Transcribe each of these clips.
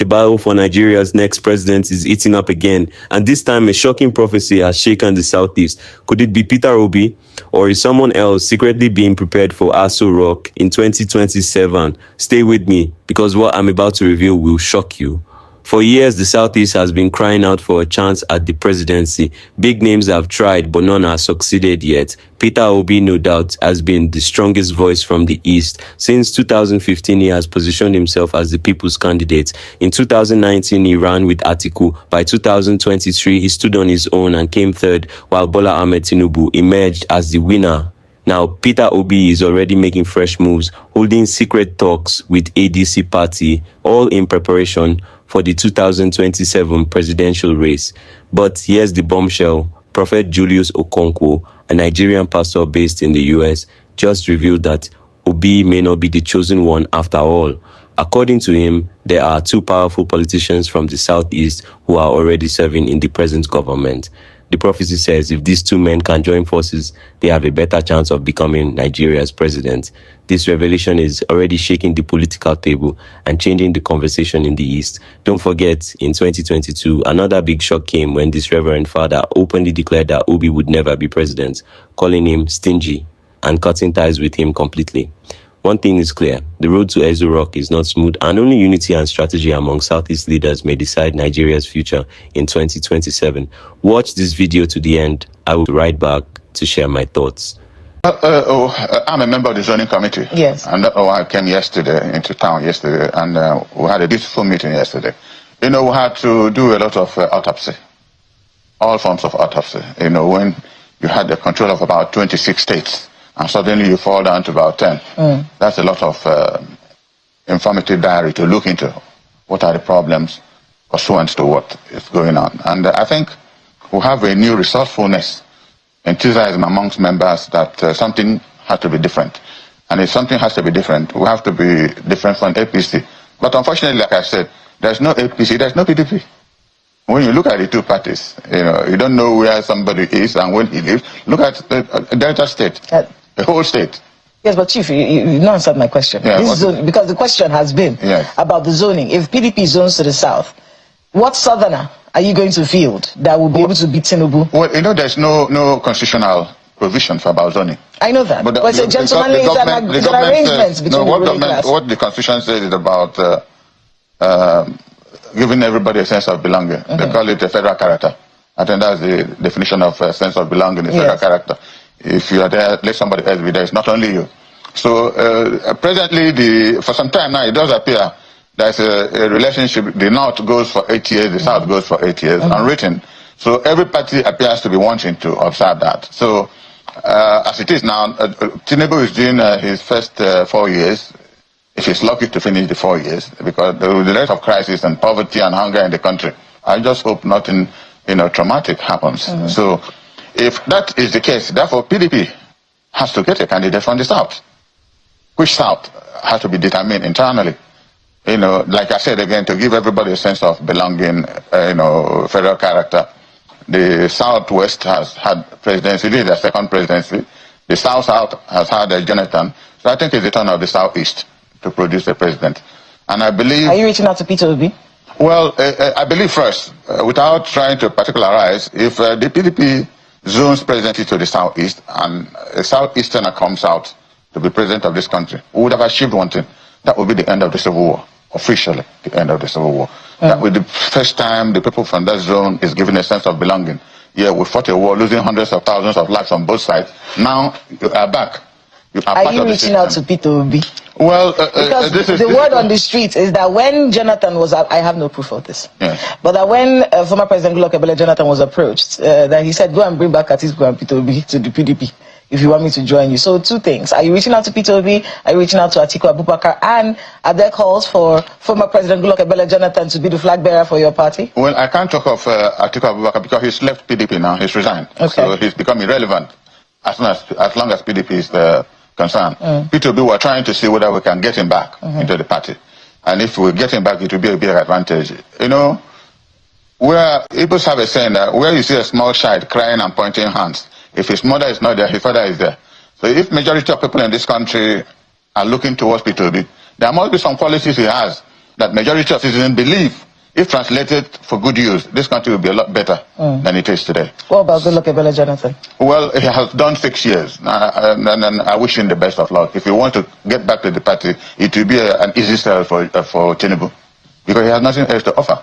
battle for Nigeria's next president is heating up again, and this time a shocking prophecy has shaken the Southeast. Could it be Peter Obi, or is someone else secretly being prepared for Aso Rock in 2027? Stay with me, because what I'm about to reveal will shock you. For years, the Southeast has been crying out for a chance at the presidency. Big names have tried, but none has succeeded yet. Peter Obi, no doubt, has been the strongest voice from the East. Since 2015, he has positioned himself as the people's candidate. In 2019, he ran with Atiku. By 2023, he stood on his own and came third, while Bola Ahmed Tinubu emerged as the winner. Now, Peter Obi is already making fresh moves, holding secret talks with ADC party, all in preparation for the 2027 presidential race. But here's the bombshell. Prophet Julius Okonkwo, a Nigerian pastor based in the US, just revealed that Obi may not be the chosen one after all. According to him, there are two powerful politicians from the Southeast who are already serving in the present government. The prophecy says if these two men can join forces, they have a better chance of becoming Nigeria's president. This revelation is already shaking the political table and changing the conversation in the East. Don't forget, in 2022, another big shock came when this Reverend Father openly declared that Obi would never be president, calling him stingy and cutting ties with him completely. One thing is clear, the road to Aso Rock is not smooth, and only unity and strategy among Southeast leaders may decide Nigeria's future in 2027. Watch this video to the end. I will be right back to share my thoughts. I'm a member of the zoning committee. Yes. And I came yesterday into town yesterday, and we had a beautiful meeting yesterday. You know, we had to do a lot of autopsy, all forms of autopsy. You know, when you had the control of about 26 states, and suddenly you fall down to about 10. That's a lot of informative diary to look into. What are the problems pursuant to what is going on? And I think we have a new resourcefulness, enthusiasm amongst members that something has to be different. And if something has to be different, we have to be different from APC. But unfortunately, like I said, there's no APC, there's no PDP. When you look at the two parties, you know, you don't know where somebody is and when he lives. Look at Delta State. The whole state. Yes, but Chief, you not answered my question. Yeah, because the question has been about the zoning. If PDP zones to the south, what southerner are you going to field that will be able to beat Tinubu? Well, you know, there's no constitutional provision for about zoning. I know that, but it's a gentlemanly arrangement between the ruling class. What the Constitution says is about giving everybody a sense of belonging. They call it a federal character. I think that's the definition of a sense of belonging, a federal character. If you are there, let somebody else be there. It's not only you. So presently, for some time now, it does appear there's a relationship. The North goes for 8 years, the South goes for 8 years, unwritten. So every party appears to be wanting to observe that. So as it is now, Tinubu is doing his first 4 years, if he's lucky to finish the 4 years, because the rate of crisis and poverty and hunger in the country, I just hope nothing, traumatic happens. So if that is the case, therefore PDP has to get a candidate from the South. Which South has to be determined internally. Like I said again, to give everybody a sense of belonging, federal character. The Southwest has had presidency, this is their second presidency. The South has had Jonathan. So I think it's the turn of the Southeast to produce a president. And I believe... Are you reaching out to Peter Obi? Well, I believe first, without trying to particularize, if the PDP zones presidency to the Southeast and a Southeasterner comes out to be president of this country, we would have achieved one thing. That would be the end of the Civil War, officially the end of the Civil War. That would be the first time the people from that zone is given a sense of belonging. Yeah, we fought a war, losing hundreds of thousands of lives on both sides. Now you are back. Are you reaching out to Peter Obi? Well, because the word on the street is that when Jonathan was, I have no proof of this, but that when former President Goodluck Jonathan was approached, that he said, go and bring back Atiku and Peter Obi to the PDP if you want me to join you. So two things. Are you reaching out to Peter Obi? Are you reaching out to Atiku Abubakar? And are there calls for former President Goodluck Jonathan to be the flag bearer for your party? Well, I can't talk of Atiku Abubakar because he's left PDP now. He's resigned. Okay. So he's become irrelevant as long as PDP is concerned. Peter Obi, we're trying to see whether we can get him back into the party. And if we get him back, it will be a big advantage. Where Igbos have a saying that where you see a small child crying and pointing hands, if his mother is not there, his father is there. So if majority of people in this country are looking towards Peter Obi, there must be some qualities he has that majority of citizens believe, if translated for good use, this country will be a lot better than it is today. What about Goodluck Ebele Jonathan? Well, he has done 6 years, and I wish him the best of luck. If he wants to get back to the party, it will be an easy sell for Tinubu, because he has nothing else to offer.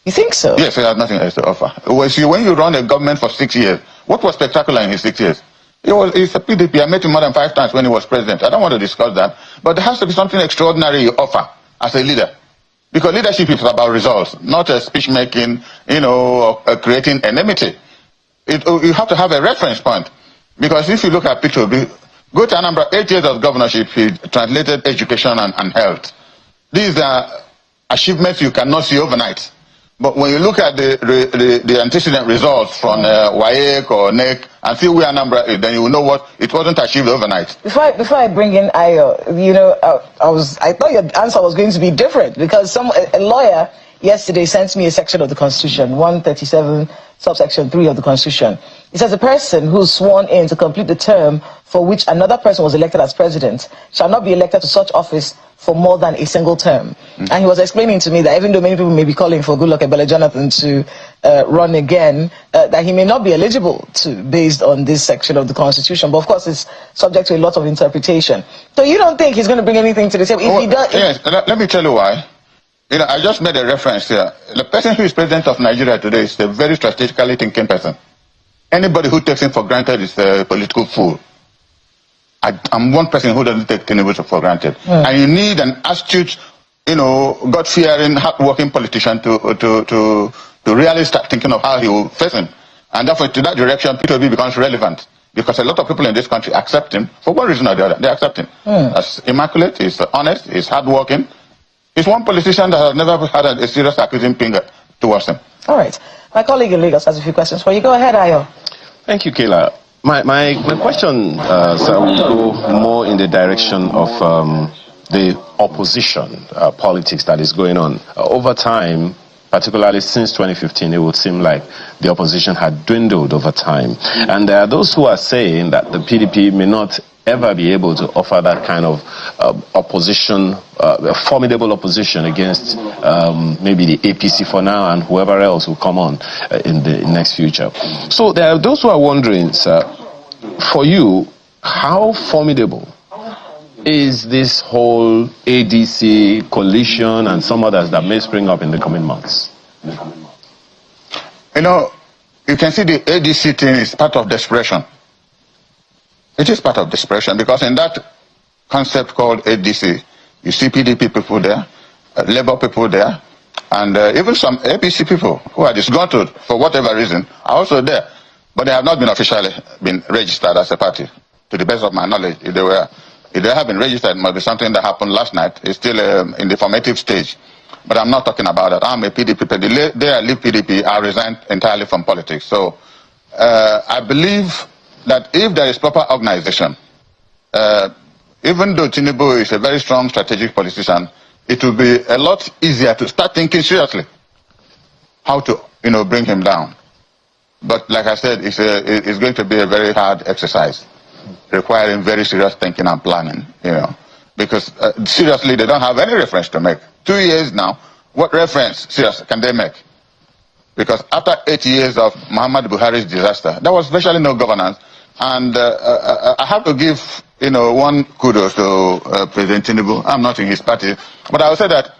You think so? Yes, he has nothing else to offer. Well, see, when you run a government for 6 years, what was spectacular in his 6 years? He's a PDP. I met him more than 5 times when he was president. I don't want to discuss that, but there has to be something extraordinary you offer as a leader. Because leadership is about results, not speech making, creating enmity. You have to have a reference point. Because if you look at Peter Obi, go to Anambra, 8 years of governorship, he translated education and health. These are achievements you cannot see overnight. But when you look at the antecedent results from WAEC or NEC and see where Anambra is, then you will know what it wasn't achieved overnight. Before I bring in Ayo, I thought your answer was going to be different, because a lawyer yesterday sent me a section of the Constitution, 137 subsection 3 of the Constitution. It says a person who is sworn in to complete the term for which another person was elected as president shall not be elected to such office for more than a single term. And he was explaining to me that even though many people may be calling for Goodluck Ebele Jonathan to run again, that he may not be eligible to, based on this section of the Constitution. But of course, it's subject to a lot of interpretation. So you don't think he's going to bring anything to the table? If he does, yes, let me tell you why. I just made a reference here. The person who is president of Nigeria today is a very strategically thinking person. Anybody who takes him for granted is a political fool. I'm one person who doesn't take Tinubu for granted. And you need an astute, God-fearing, hard-working politician to really start thinking of how he will face him. And therefore, to that direction, Peter Obi becomes relevant. Because a lot of people in this country accept him for one reason or the other. They accept him. As immaculate, he's honest, he's hard-working. He's one politician that has never had a serious accusing finger towards him. All right. My colleague in Lagos has a few questions for you. Go ahead, Ayo. Thank you, Kayla. My question, sir, will go more in the direction of the opposition politics that is going on. Over time, particularly since 2015, it would seem like the opposition had dwindled over time. And there are those who are saying that the PDP may not ever be able to offer that kind of opposition, formidable opposition against maybe the APC for now and whoever else will come on in the next future. So there are those who are wondering, sir, for you, how formidable is this whole ADC coalition and some others that may spring up in the coming months? You can see the ADC thing is part of desperation. It is part of desperation, because in that concept called ADC, you see PDP people there, Labour people there, and even some APC people who are disgruntled for whatever reason are also there. But they have not been officially registered as a party, to the best of my knowledge. If they have been registered, it must be something that happened last night. It's still in the formative stage. But I'm not talking about that. I'm a PDP. The day I leave PDP, I resigned entirely from politics. So I believe that if there is proper organization, even though Tinubu is a very strong strategic politician, it will be a lot easier to start thinking seriously how to, bring him down. But like I said, it's going to be a very hard exercise, requiring very serious thinking and planning, because seriously, they don't have any reference to make. 2 years now, what reference, seriously, can they make? Because after 8 years of Muhammad Buhari's disaster, there was virtually no governance. And I have to give, one kudos to President Tinubu. I'm not in his party. But I will say that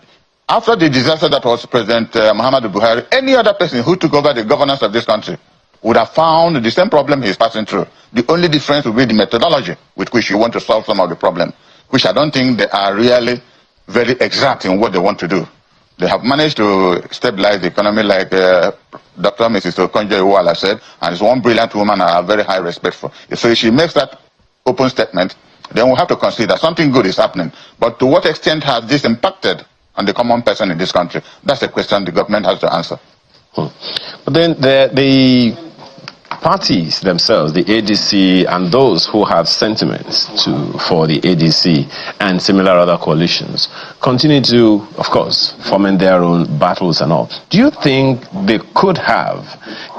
after the disaster that was President Muhammad Buhari, any other person who took over the governance of this country would have found the same problem he's passing through. The only difference would be the methodology with which you want to solve some of the problems, which I don't think they are really very exact in what they want to do. They have managed to stabilize the economy, like Dr. Mrs. Okonjo-Iweala said, and it's one brilliant woman I have very high respect for. So if she makes that open statement, then we'll have to consider something good is happening. But to what extent has this impacted on the common person in this country? That's a question the government has to answer. But then the parties themselves, the ADC and those who have sentiments for the ADC and similar other coalitions, continue to, of course, foment their own battles and all. Do you think they could have,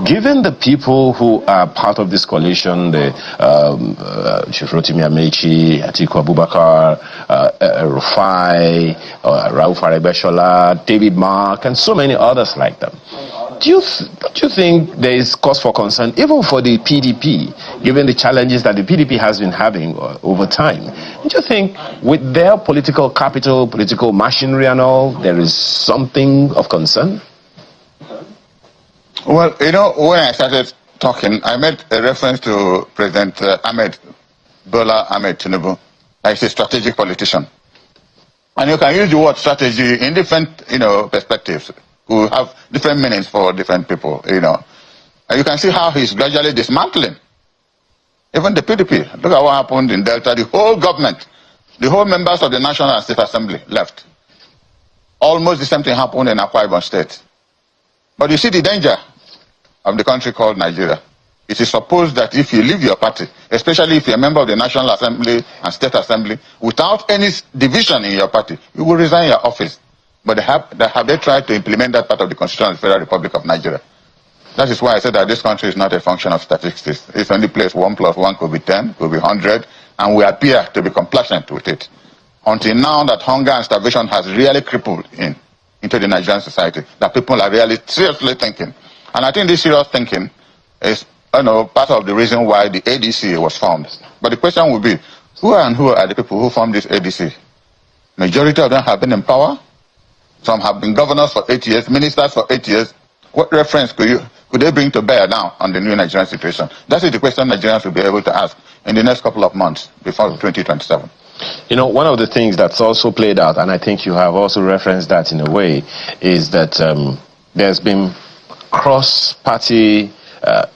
given the people who are part of this coalition, the Rotimi Amechi, Atiku Abubakar, Rufai, Rauf Aregbesola, David Mark, and so many others like them, don't you think there is cause for concern, even for the PDP, given the challenges that the PDP has been having over time? Don't you think with their political capital, political machinery and all, there is something of concern? Well, you know, when I started talking, I made a reference to President Bola Ahmed Tinubu. He's a strategic politician. And you can use the word strategy in different, perspectives. We have different meanings for different people, And you can see how he's gradually dismantling. Even the PDP. Look at what happened in Delta. The whole government, the whole members of the National and State Assembly left. Almost the same thing happened in Akwa Ibom State. But you see the danger of the country called Nigeria. It is supposed that if you leave your party, especially if you're a member of the National Assembly and State Assembly, without any division in your party, you will resign your office. But have they tried to implement that part of the Constitution of the Federal Republic of Nigeria? That is why I said that this country is not a function of statistics. It's only place 1 + 1 could be 10, could be 100, and we appear to be complacent with it. Until now that hunger and starvation has really crippled into the Nigerian society, that people are really seriously thinking. And I think this serious thinking is part of the reason why the ADC was formed. But the question will be, who are the people who formed this ADC? Majority of them have been in power. Some have been governors for 8 years, ministers for 8 years. What reference could they bring to bear now on the new Nigerian situation? That is the question Nigerians will be able to ask in the next couple of months before 2027. One of the things that's also played out, and I think you have also referenced that in a way, is that there's been cross-party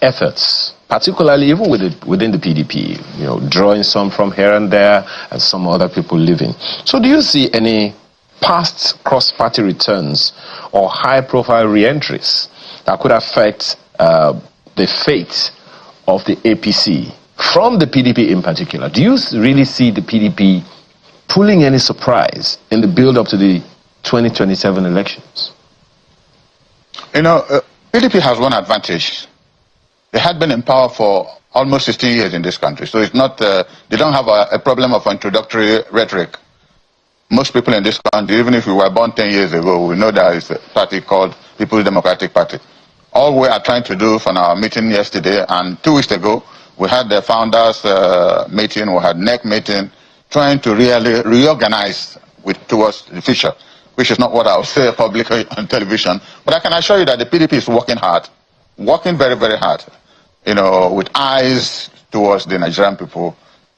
efforts, particularly even within the PDP, drawing some from here and there and some other people leaving. So do you see any past cross-party returns or high-profile re-entries that could affect the fate of the APC from the PDP in particular? Do you really see the PDP pulling any surprise in the build-up to the 2027 elections? PDP has one advantage. They had been in power for almost 16 years in this country, so it's not. They don't have a problem of introductory rhetoric. Most people in this country, even if we were born 10 years ago, we know there is a party called People's Democratic Party. All we are trying to do from our meeting yesterday and 2 weeks ago, we had the founders meeting, we had NEC meeting, trying to really reorganize towards the future, which is not what I will say publicly on television. But I can assure you that the PDP is working hard, working very, very hard, with eyes towards the Nigerian people.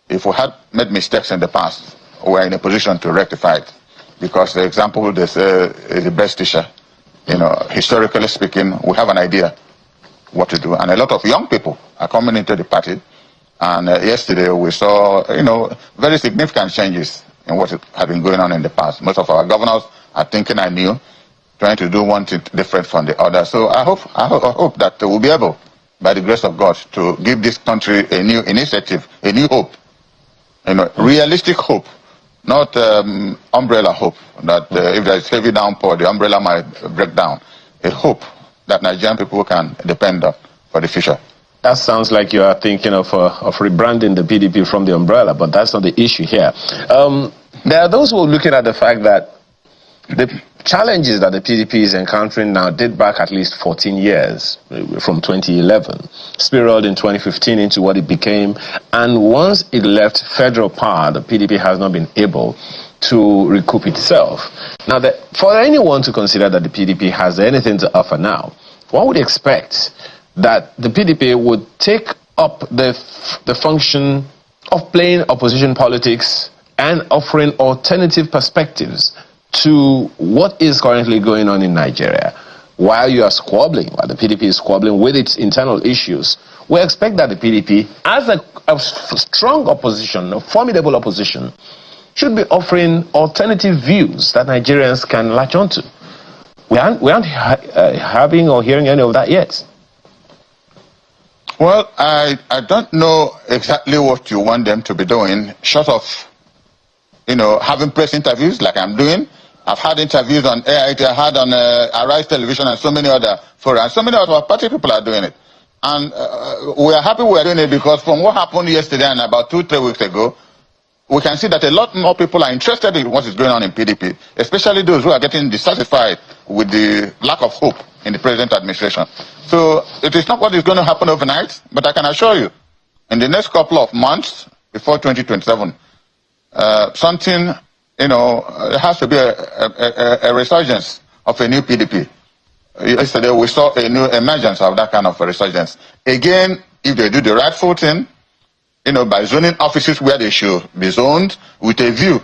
If we had made mistakes in the past, we're in a position to rectify it. Because the example they say is the best teacher. Historically speaking, we have an idea what to do. And a lot of young people are coming into the party. And yesterday we saw, very significant changes in what had been going on in the past. Most of our governors are thinking anew, trying to do one thing different from the other. So I hope that we'll be able, by the grace of God, to give this country a new initiative, a new hope, realistic hope. Not umbrella hope that if there is heavy downpour, the umbrella might break down. A hope that Nigerian people can depend on for the future. That sounds like you are thinking of rebranding the PDP from the umbrella, but that's not the issue here. There are those who are looking at the fact that the challenges that the PDP is encountering now date back at least 14 years, from 2011, spiraled in 2015 into what it became. And once it left federal power, the PDP has not been able to recoup itself. Now, for anyone to consider that the PDP has anything to offer now, one would expect that the PDP would take up the function of playing opposition politics and offering alternative perspectives to what is currently going on in Nigeria. While you are squabbling, while the PDP is squabbling with its internal issues, we expect that the PDP, as a strong opposition, a formidable opposition, should be offering alternative views that Nigerians can latch onto. We aren't having or hearing any of that yet. Well, I don't know exactly what you want them to be doing, short of, having press interviews like I'm doing. I've had interviews on AIT, I had on Arise Television and so many other forums. So many of our party people are doing it. And we are happy we are doing it because from what happened yesterday and about 2-3 weeks ago, we can see that a lot more people are interested in what is going on in PDP, especially those who are getting dissatisfied with the lack of hope in the present administration. So it is not what is going to happen overnight, but I can assure you, in the next couple of months, before 2027, something, there has to be a resurgence of a new PDP. Yesterday we saw a new emergence of that kind of a resurgence. Again, if they do the rightful thing, by zoning offices where they should be zoned with a view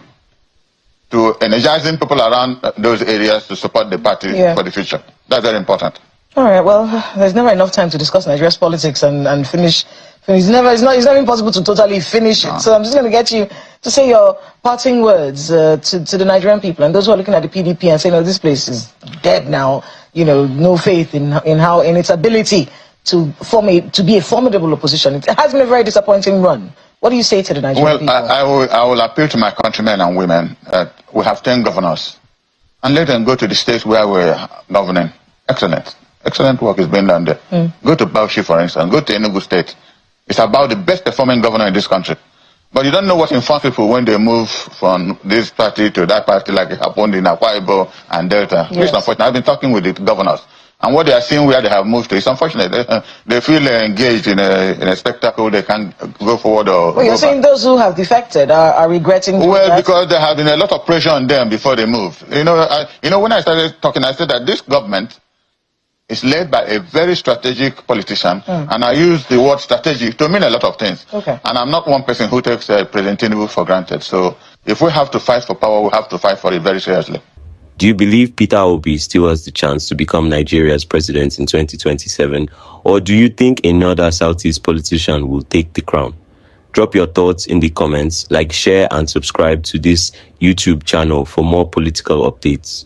to energizing people around those areas to support the party for the future. That's very important. All right, well, there's never enough time to discuss Nigeria's politics and finish. It's not impossible to totally finish it. So I'm just going to get you to say your parting words to the Nigerian people and those who are looking at the PDP and saying, this place is dead now. No faith in its ability to be a formidable opposition. It has been a very disappointing run. What do you say to the Nigerian people? I will appeal to my countrymen and women that we have 10 governors and let them go to the states where we're governing. Excellent work is being done there. Go to Bauchi, for instance. Go to Enugu State. It's about the best performing governor in this country. But you don't know what informs people when they move from this party to that party, like it happened in Akwa Ibom and Delta. Yes. It's unfortunate. I've been talking with the governors. And what they are seeing where they have moved to is unfortunate. They feel engaged in a spectacle. They can't go forward or Well, you're saying those who have defected are regretting that? Because there have been a lot of pressure on them before they move. When I started talking, I said that this government is led by a very strategic politician, and I use the word strategic to mean a lot of things. Okay. And I'm not one person who takes President Tinubu for granted. So if we have to fight for power, we have to fight for it very seriously. Do you believe Peter Obi still has the chance to become Nigeria's president in 2027? Or do you think another Southeast politician will take the crown? Drop your thoughts in the comments, share and subscribe to this YouTube channel for more political updates.